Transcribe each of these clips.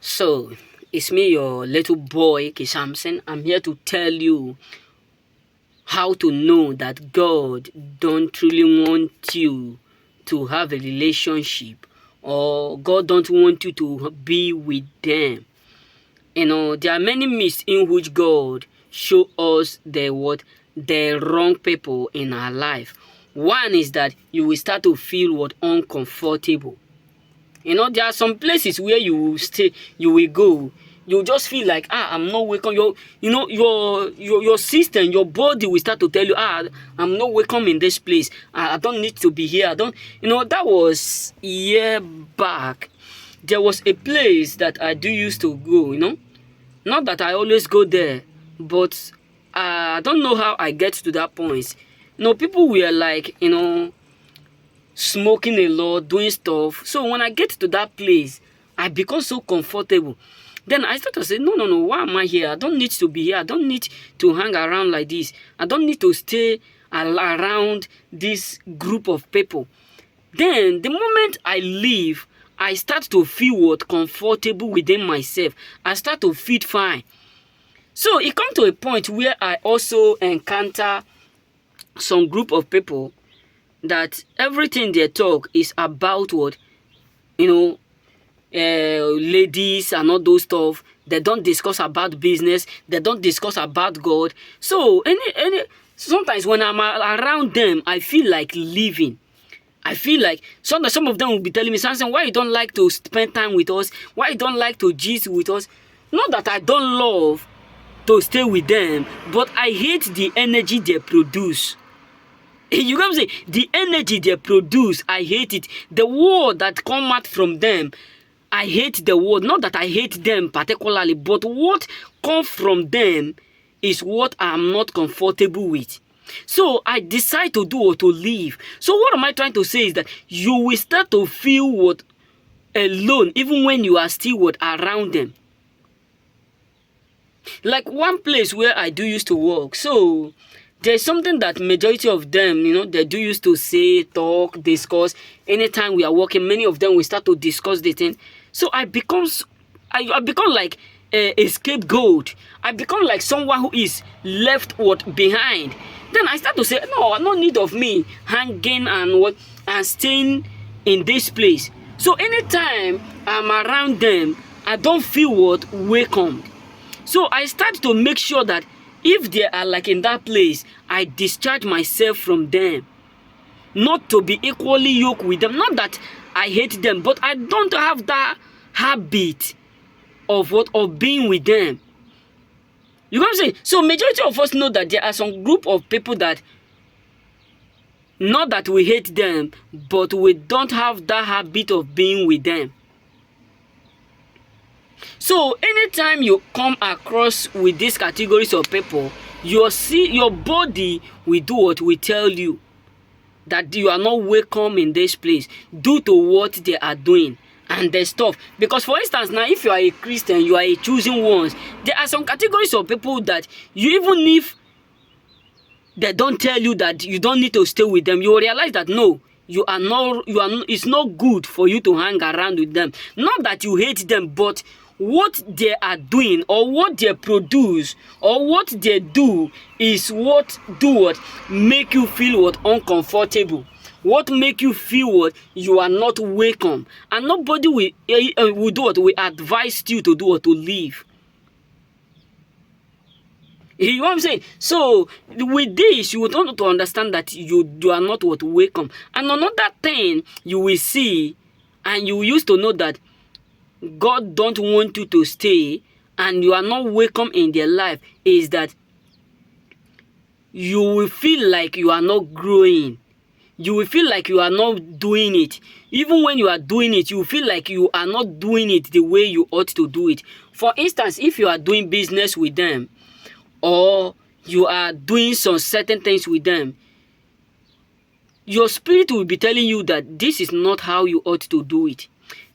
So, it's me, your little boy, Kisamson. I'm here to tell you how to know that God don't truly want you to have a relationship, or God don't want you to be with them. There are many myths in which God show us the wrong people in our life. One is that you will start to feel uncomfortable. There are some places where you will stay, you will go, you just feel like, I'm not welcome. Your system, your body will start to tell you, I'm not welcome in this place. I don't need to be here. I don't, that was a year back. There was a place that I do used to go. Not that I always go there, but I don't know how I get to that point. People were like, smoking a lot, doing stuff. So when I get to that place, I become so comfortable. Then I start to say, no, why am I here? I don't need to be here. I don't need to hang around like this. I don't need to stay around this group of people. Then the moment I leave, I start to feel comfortable within myself. I start to feel fine. So it comes to a point where I also encounter some group of people that everything they talk is about ladies and all those stuff. They don't discuss about business. They don't discuss about God. So sometimes when I'm around them, I feel like leaving. I feel like some of them will be telling me, Samson, why you don't like to spend time with us? Why you don't like to gist with us? Not that I don't love to stay with them, but I hate the energy they produce. You can say the energy they produce, I hate it. The word that come out from them, I hate the word. Not that I hate them particularly, but what comes from them is what I'm not comfortable with. So I decide to do or to leave. So what am I trying to say is that you will start to feel alone even when you are still around them. Like one place where I do used to work. So there's something that majority of them, they do used to say, talk, discuss. Anytime we are working, many of them will start to discuss the thing. So I become like a scapegoat. I become like someone who is left behind. Then I start to say, no need of me hanging and staying in this place. So anytime I'm around them, I don't feel welcomed. So I start to make sure that if they are like in that place, I discharge myself from them. Not to be equally yoked with them. Not that I hate them, but I don't have that habit of being with them. You know what I'm saying? So majority of us know that there are some group of people that, not that we hate them, but we don't have that habit of being with them. So anytime you come across with these categories of people, your body will do what we tell you, that you are not welcome in this place due to what they are doing and their stuff. Because for instance, now if you are a Christian, you are a chosen ones, there are some categories of people that even if they don't tell you that you don't need to stay with them, you will realize that no, it's not good for you to hang around with them. Not that you hate them, but what they are doing or what they produce or what they do is what make you feel uncomfortable. What make you feel you are not welcome, and nobody will do we advise you to do to leave. You know what I'm saying? So with this, you would want to understand that you are not welcome. And another thing you will see, and you used to know that God don't want you to stay and you are not welcome in their life, is that you will feel like you are not growing. You will feel like you are not doing it. Even when you are doing it, you feel like you are not doing it the way you ought to do it. For instance, if you are doing business with them, or you are doing some certain things with them, your spirit will be telling you that this is not how you ought to do it.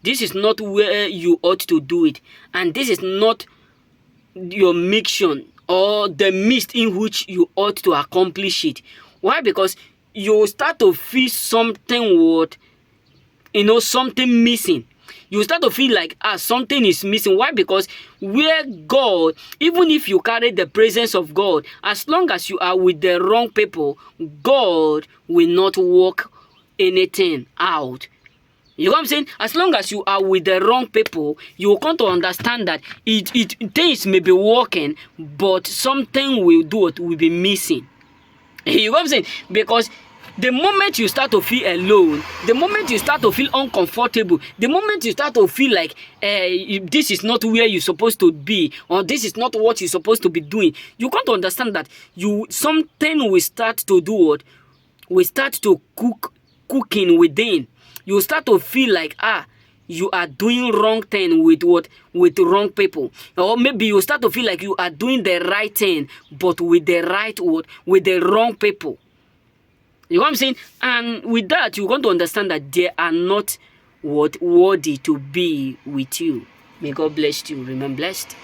This is not where you ought to do it. And this is not your mission or the midst in which you ought to accomplish it. Why? Because you start to feel something something missing. You start to feel like something is missing. Why? Because where God, even if you carry the presence of God, as long as you are with the wrong people, God will not work anything out. You know what I'm saying? As long as you are with the wrong people, you will come to understand that things may be working, but something will be missing. You know what I'm saying? Because the moment you start to feel alone, the moment you start to feel uncomfortable, the moment you start to feel like this is not where you're supposed to be, or this is not what you're supposed to be doing, you come to understand that something will start to do what? Will start to cooking within. You start to feel like you are doing wrong thing with the wrong people, or maybe you start to feel like you are doing the right thing but with the wrong people. You know what I'm saying? And with that, you're going to understand that they are not worthy to be with you. May God bless you. Remain blessed.